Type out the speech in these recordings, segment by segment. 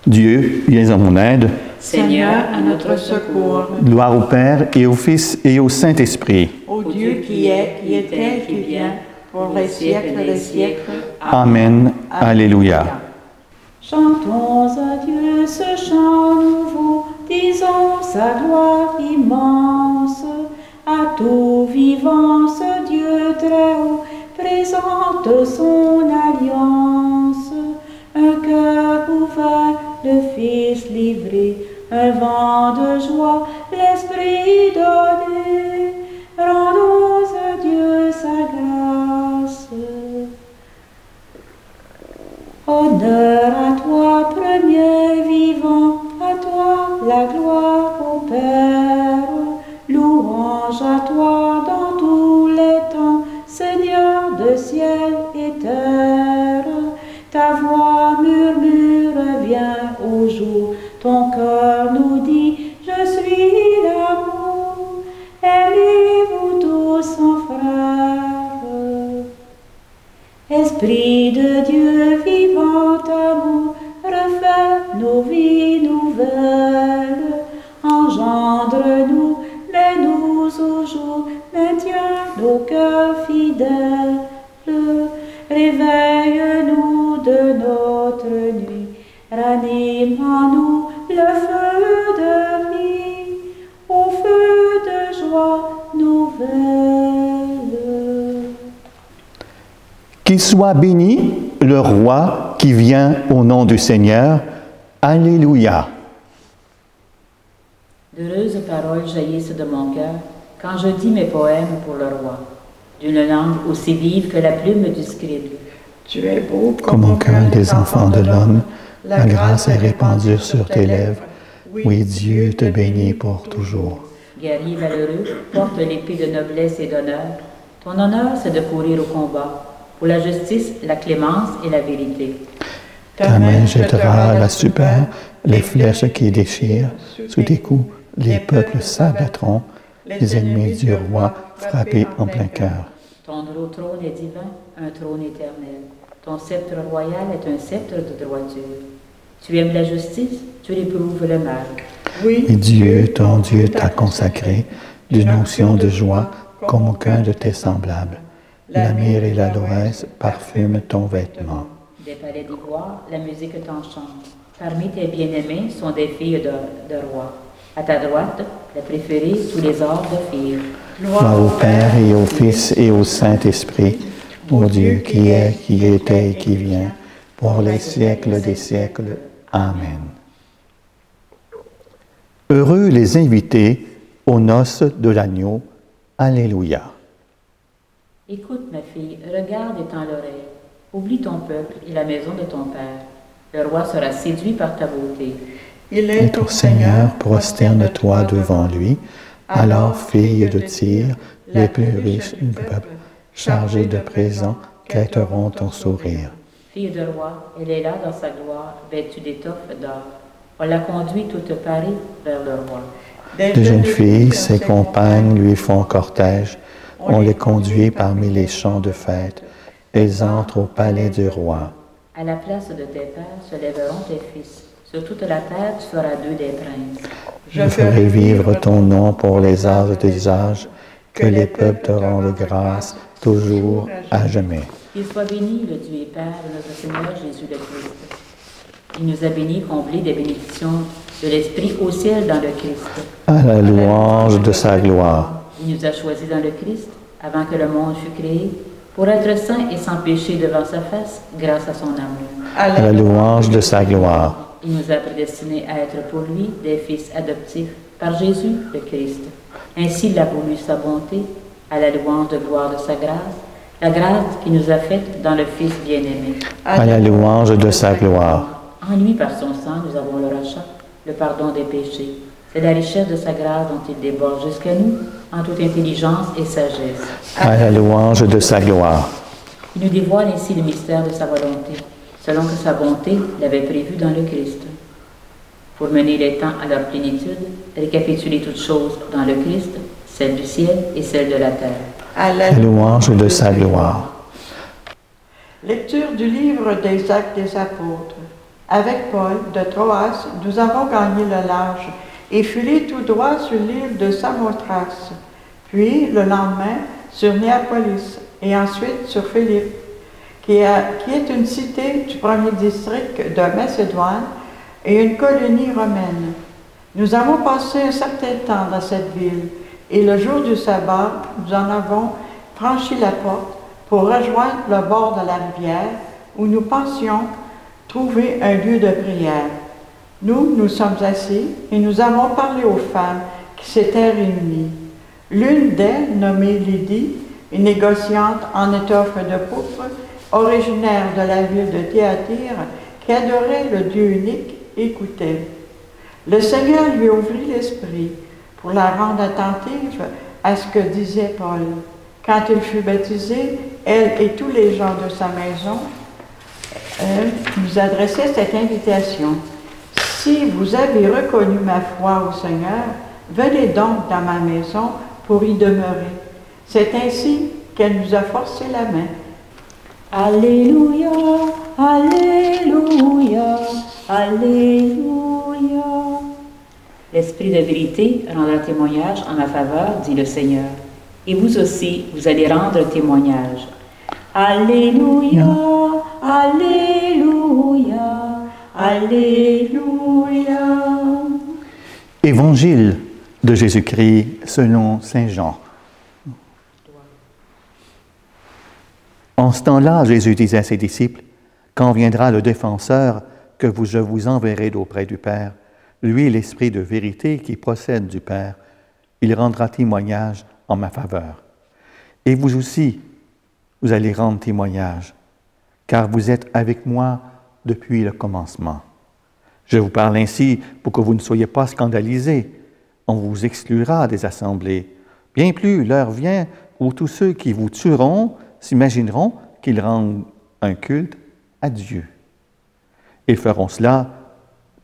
Dieu, viens à mon aide. Seigneur, à notre secours. Gloire au Père et au Fils et au Saint-Esprit. Ô Dieu qui est, qui était, qui vient, pour les siècles des siècles. Amen. Alléluia. Chantons à Dieu ce chant nouveau, disons sa gloire immense. À tout vivant, ce Dieu très haut présente son alliance. Un cœur ouvert, le Fils livré, un vent de joie, l'Esprit donné. Rendons à Dieu sa grâce. Honneur à toi, premier vivant, à toi la gloire au Père. Louange à toi dans tous les temps, Seigneur de ciel et terre. Ta voix murmure, viens au jour, ton cœur nous dit, je suis l'amour. Aimez-vous tous en frères. Esprit de Dieu, vivant amour, refais nos vies nouvelles. Engendre-nous, mets-nous au jour, maintiens nos cœurs fidèles. Réveille-nous de notre nuit, ranime en nous le feu de vie, au feu de joie nouvelle. Qu'il soit béni le roi qui vient au nom du Seigneur. Alléluia. D'heureuses paroles jaillissent de mon cœur quand je dis mes poèmes pour le roi, d'une langue aussi vive que la plume du scribe. Tu es beau Comme au cœur des enfants de l'homme, la grâce est répandue sur tes lèvres. Oui, Dieu te bénit pour toujours. Guerrier valeureux, porte l'épée de noblesse et d'honneur. Ton honneur, c'est de courir au combat, pour la justice, la clémence et la vérité. Ta main jettera à la super les flèches qui déchirent. Sous tes coups, les peuples s'abattront, les ennemis du roi frappés en plein cœur. Ton trône est divin, un trône éternel. Ton sceptre royal est un sceptre de droiture. Tu aimes la justice, tu réprouves le mal. Oui, Et Dieu, ton Dieu, t'a consacré d'une onction de joie comme aucun de tes semblables. La myrrhe et l'aloès parfument ton vêtement. Des palais d'ivoire, la musique t'enchante. Parmi tes bien-aimés sont des filles de rois. À ta droite, la préférée, tous les ordres de filles. Gloire au Père et au Fils et au Saint-Esprit, ô Dieu qui est, qui était et qui vient, pour les siècles des siècles. Amen. Heureux les invités aux noces de l'agneau. Alléluia. Écoute, ma fille, regarde et tends l'oreille. Oublie ton peuple et la maison de ton père. Le roi sera séduit par ta beauté. il Et est ton Seigneur, prosterne-toi devant lui. Alors, fille de Tyr, les plus riches du peuple, chargés de présents, quêteront ton sourire. Fille de roi, elle est là dans sa gloire, vêtue d'étoffes d'or. On la conduit toute parée vers le roi. De jeunes filles, ses compagnes lui font cortège. On les conduit parmi les champs de fête. Elles entrent au palais du roi. À la place de tes pères se lèveront tes fils. Sur toute la terre, tu feras d'eux des princes. Je ferai vivre ton nom pour les âges des âges, que les peuples te rendent grâce toujours à jamais. Qu'il soit béni, le Dieu et Père de notre Seigneur Jésus le Christ. Il nous a bénis, comblés des bénédictions de l'Esprit au ciel dans le Christ. À la louange de sa gloire. Il nous a choisis dans le Christ, avant que le monde fût créé, pour être saints et sans péché devant sa face, grâce à son amour. À la louange de sa gloire. Il nous a prédestinés à être pour lui des fils adoptifs par Jésus le Christ. Ainsi il a voulu sa bonté, à la louange de gloire de sa grâce, la grâce qui nous a faite dans le Fils bien-aimé. À la louange de sa gloire. En lui, par son sang, nous avons le rachat, le pardon des péchés. C'est la richesse de sa grâce dont il déborde jusqu'à nous, en toute intelligence et sagesse. À la louange de sa gloire. Il nous dévoile ainsi le mystère de sa volonté, selon que sa bonté l'avait prévu dans le Christ. Pour mener les temps à leur plénitude, récapituler toutes choses dans le Christ, celle du ciel et celle de la terre. À À la louange de sa gloire. Lecture du livre des Actes des Apôtres. Avec Paul de Troas, nous avons gagné le large et filé tout droit sur l'île de Samothrace, puis le lendemain sur Néapolis et ensuite sur Philippe, qui est une cité du premier district de Macédoine et une colonie romaine. Nous avons passé un certain temps dans cette ville et le jour du sabbat, nous en avons franchi la porte pour rejoindre le bord de la rivière où nous pensions trouver un lieu de prière. Nous sommes assis et nous avons parlé aux femmes qui s'étaient réunies. L'une d'elles, nommée Lydie, une négociante en étoffe de pourpre, originaire de la ville de Thyatire, qui adorait le Dieu unique, écoutait. Le Seigneur lui ouvrit l'esprit pour la rendre attentive à ce que disait Paul. Quand il fut baptisé, elle et tous les gens de sa maison nous adressaient cette invitation. Si vous avez reconnu ma foi au Seigneur, venez donc dans ma maison pour y demeurer. C'est ainsi qu'elle nous a forcé la main. Alléluia, Alléluia, Alléluia. L'Esprit de vérité rendra témoignage en ma faveur, dit le Seigneur. Et vous aussi, vous allez rendre témoignage. Alléluia, Alléluia, Alléluia. Évangile de Jésus-Christ selon saint Jean. En ce temps-là, Jésus disait à ses disciples, « Quand viendra le défenseur que je vous enverrai d'auprès du Père, lui, l'Esprit de vérité qui procède du Père, il rendra témoignage en ma faveur. Et vous aussi, vous allez rendre témoignage, car vous êtes avec moi depuis le commencement. Je vous parle ainsi pour que vous ne soyez pas scandalisés. On vous exclura des assemblées. Bien plus, l'heure vient où tous ceux qui vous tueront s'imagineront qu'ils rendent un culte à Dieu. Ils feront cela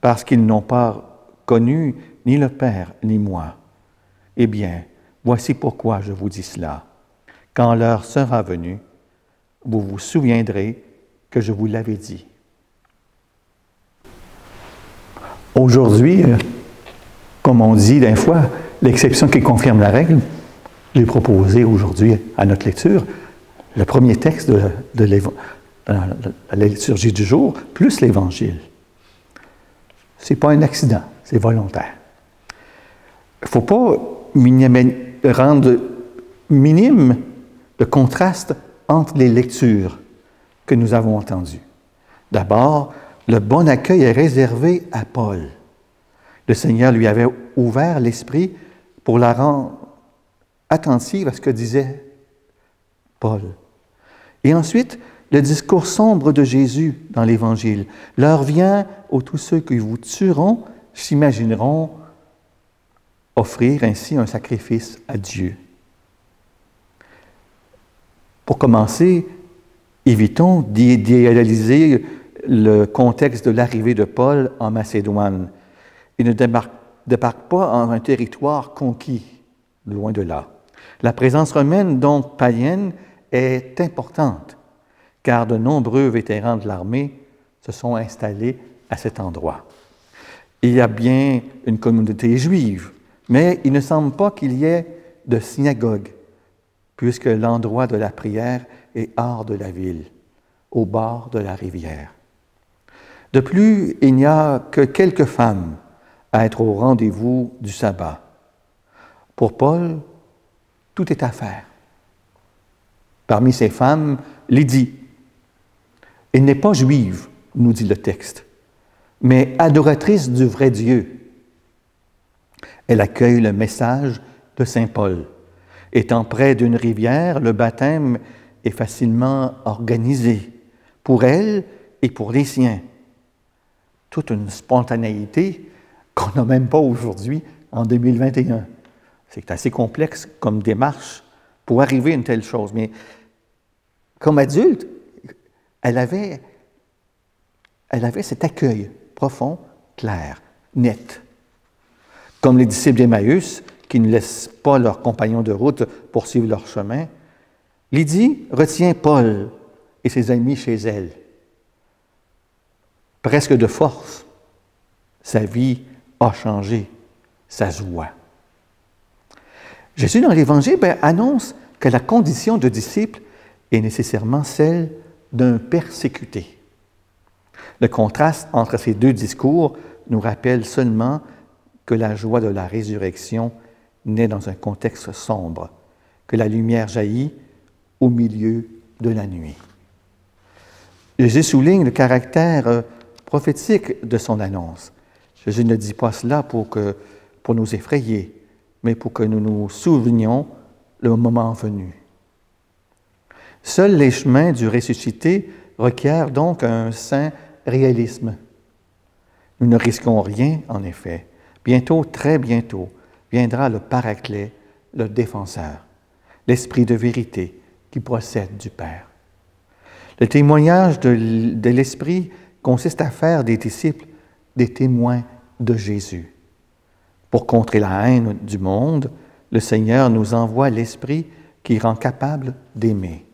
parce qu'ils n'ont pas connu ni le Père ni moi. Eh bien, voici pourquoi je vous dis cela. Quand l'heure sera venue, vous vous souviendrez que je vous l'avais dit. Aujourd'hui, comme on dit d'un fois, l'exception qui confirme la règle, j'ai proposé aujourd'hui à notre lecture le premier texte de la liturgie du jour, plus l'Évangile. Ce n'est pas un accident, c'est volontaire. Il ne faut pas rendre minime le contraste entre les lectures que nous avons entendues. D'abord, le bon accueil est réservé à Paul. Le Seigneur lui avait ouvert l'esprit pour la rendre attentive à ce que disait Paul. Et ensuite, le discours sombre de Jésus dans l'Évangile. L'heure vient où tous ceux qui vous tueront s'imagineront offrir ainsi un sacrifice à Dieu. Pour commencer, évitons d'idéaliser le contexte de l'arrivée de Paul en Macédoine. Il ne débarque pas en un territoire conquis, loin de là. La présence romaine, donc païenne, est importante, car de nombreux vétérans de l'armée se sont installés à cet endroit. Il y a bien une communauté juive, mais il ne semble pas qu'il y ait de synagogue, puisque l'endroit de la prière est hors de la ville, au bord de la rivière. De plus, il n'y a que quelques femmes à être au rendez-vous du sabbat. Pour Paul, tout est à faire. Parmi ces femmes, Lydie. Elle n'est pas juive, nous dit le texte, mais adoratrice du vrai Dieu. Elle accueille le message de saint Paul. Étant près d'une rivière, le baptême est facilement organisé pour elle et pour les siens. Toute une spontanéité qu'on n'a même pas aujourd'hui, en 2021. C'est assez complexe comme démarche pour arriver à une telle chose. Mais comme adulte, elle avait cet accueil profond, clair, net. Comme les disciples d'Emmaüs, qui ne laissent pas leurs compagnons de route poursuivre leur chemin, Lydie retient Paul et ses amis chez elle. presque de force. Sa vie a changé, ça se voit. Jésus, dans l'Évangile, annonce que la condition de disciple est nécessairement celle d'un persécuté. Le contraste entre ces deux discours nous rappelle seulement que la joie de la résurrection naît dans un contexte sombre, que la lumière jaillit au milieu de la nuit. Jésus souligne le caractère prophétique de son annonce. Jésus ne dit pas cela pour nous effrayer, mais pour que nous nous souvenions le moment venu. Seuls les chemins du ressuscité requièrent donc un saint réalisme. Nous ne risquons rien, en effet. Bientôt, très bientôt, viendra le Paraclet, le Défenseur, l'Esprit de vérité qui procède du Père. Le témoignage de l'Esprit consiste à faire des disciples des témoins de Jésus. Pour contrer la haine du monde, le Seigneur nous envoie l'Esprit qui rend capable d'aimer.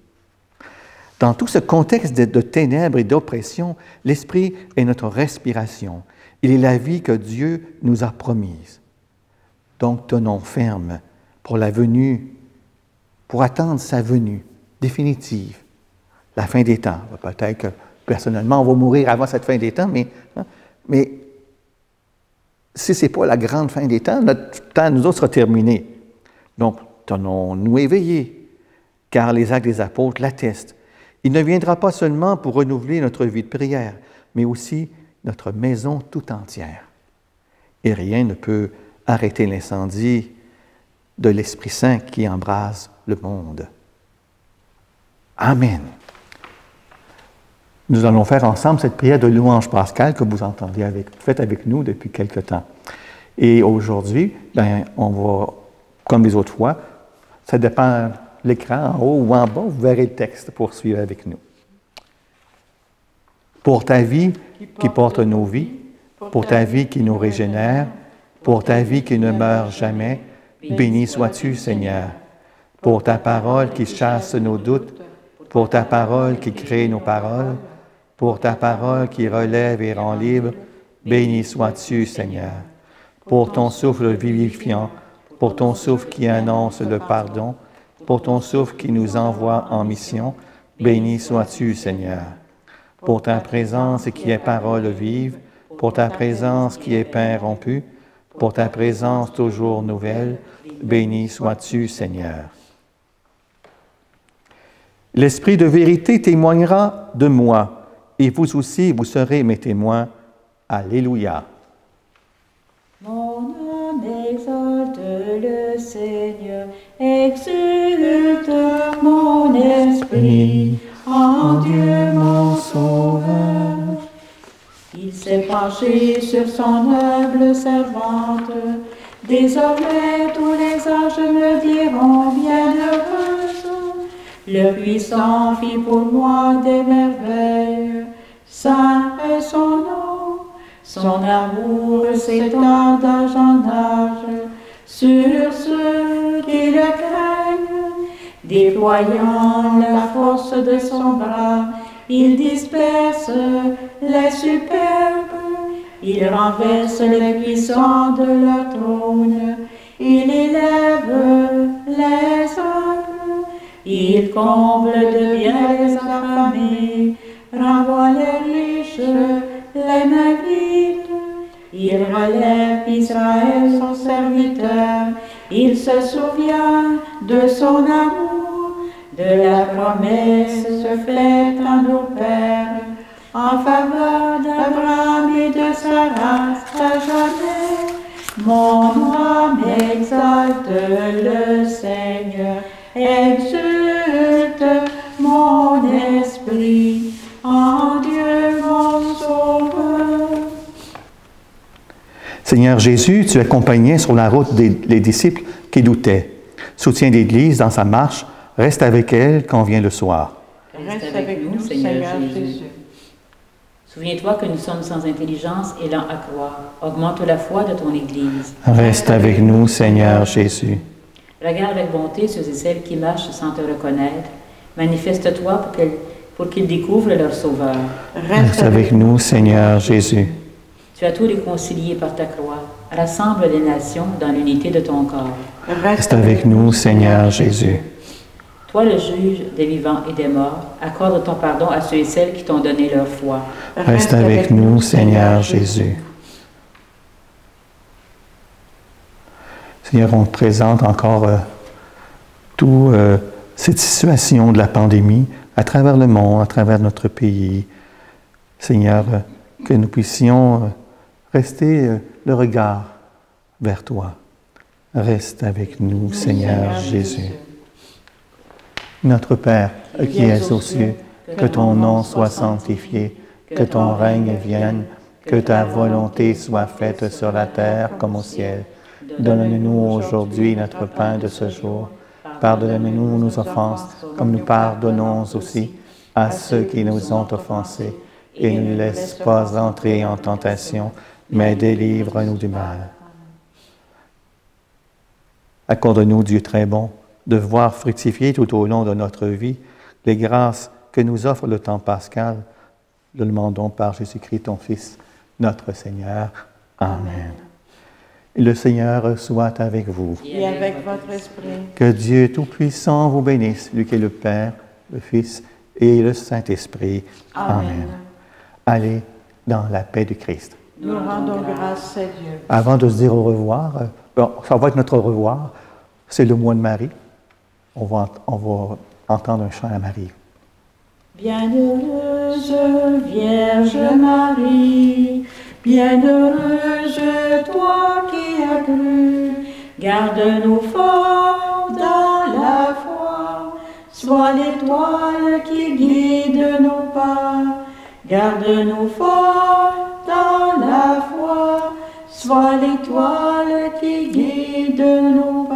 Dans tout ce contexte de ténèbres et d'oppression, l'Esprit est notre respiration. Il est la vie que Dieu nous a promise. Donc, tenons ferme pour attendre sa venue définitive, la fin des temps. Peut-être que, personnellement, on va mourir avant cette fin des temps, mais si ce n'est pas la grande fin des temps, notre temps, nous autres, sera terminé. Donc, tenons-nous éveillés, car les actes des apôtres l'attestent. Il ne viendra pas seulement pour renouveler notre vie de prière, mais aussi notre maison tout entière. Et rien ne peut arrêter l'incendie de l'Esprit Saint qui embrase le monde. Amen. Nous allons faire ensemble cette prière de louange pascale que vous entendez faite avec nous depuis quelque temps. Et aujourd'hui, on va, comme les autres fois, ça dépend de l'écran, en haut ou en bas, vous verrez le texte pour suivre avec nous. Pour ta vie qui porte nos vies, pour ta vie qui nous régénère, pour ta vie qui ne meurt jamais, béni sois-tu, Seigneur. Pour ta parole qui chasse nos doutes, pour ta parole qui crée nos paroles, pour ta parole qui relève et rend libre, béni sois-tu, Seigneur. Pour ton souffle vivifiant, pour ton souffle qui annonce le pardon, pour ton souffle qui nous envoie en mission, béni sois-tu, Seigneur. Pour ta présence qui est parole vive, pour ta présence qui est pain rompu, pour ta présence toujours nouvelle, béni sois-tu, Seigneur. L'Esprit de vérité témoignera de moi, et vous aussi, vous serez mes témoins. Alléluia. Mon âme exalte le Seigneur, exulte mon esprit en Dieu mon Sauveur. Il s'est penché sur son humble servante, désormais tous les anges me diront bienheureuse. Le puissant fit pour moi des merveilles, saint est son nom. Son amour s'étend d'âge en âge sur ceux qui le craignent. Déployant la force de son bras, il disperse les superbes. Il renverse les puissants de leur trône. Il élève les hommes. Il comble de biens les affamés, renvoie les riches, les mains vides. Il relève Israël, son serviteur. Il se souvient de son amour, de la promesse faite à nos pères, en faveur d'Abraham et de Sarah à jamais. Mon âme exalte le Seigneur, exulte mon esprit en Dieu mon Sauveur. Seigneur Jésus, tu accompagnais sur la route les disciples qui doutaient. Soutiens l'Église dans sa marche, reste avec elle quand vient le soir. Reste avec nous, Seigneur Jésus. Souviens-toi que nous sommes sans intelligence et lents à croire. Augmente la foi de ton Église. Reste avec nous, Seigneur Jésus. Regarde avec bonté ceux et celles qui marchent sans te reconnaître. Manifeste-toi pour qu'ils découvrent leur Sauveur. Reste avec nous, Seigneur Jésus. Tu as tout réconcilié par ta croix. Rassemble les nations dans l'unité de ton corps. Reste avec nous, Seigneur Jésus. Toi, le juge des vivants et des morts, accorde ton pardon à ceux et celles qui t'ont donné leur foi. Reste avec nous, Seigneur Jésus. Seigneur, on te présente encore toute cette situation de la pandémie à travers le monde, à travers notre pays. Seigneur, que nous puissions rester le regard vers toi. Reste avec nous, Seigneur Jésus. Notre Père, qui es aux cieux, que ton nom soit sanctifié, que ton règne vienne, que ta volonté soit faite sur la terre comme au ciel. Donne-nous aujourd'hui notre pain de ce jour. Pardonne-nous nos offenses, comme nous pardonnons aussi à ceux qui nous ont offensés. Et ne nous laisse pas entrer en tentation, mais délivre-nous du mal. Accorde-nous, Dieu très bon, de voir fructifier tout au long de notre vie les grâces que nous offre le temps pascal. Nous le demandons par Jésus-Christ, ton Fils, notre Seigneur. Amen. Et le Seigneur soit avec vous. Et avec votre esprit. Que Dieu Tout-Puissant vous bénisse, lui qui est le Père, le Fils et le Saint-Esprit. Amen. Allez dans la paix du Christ. Nous rendons grâce à Dieu. Avant de se dire au revoir, ça va être notre au revoir, c'est le mois de Marie. On va entendre un chant à Marie. Bienheureuse Vierge Marie, bienheureuse toi qui as cru, garde-nous fort dans la foi, sois l'étoile qui guide nos pas, garde-nous fort dans la foi, sois l'étoile qui guide nos pas.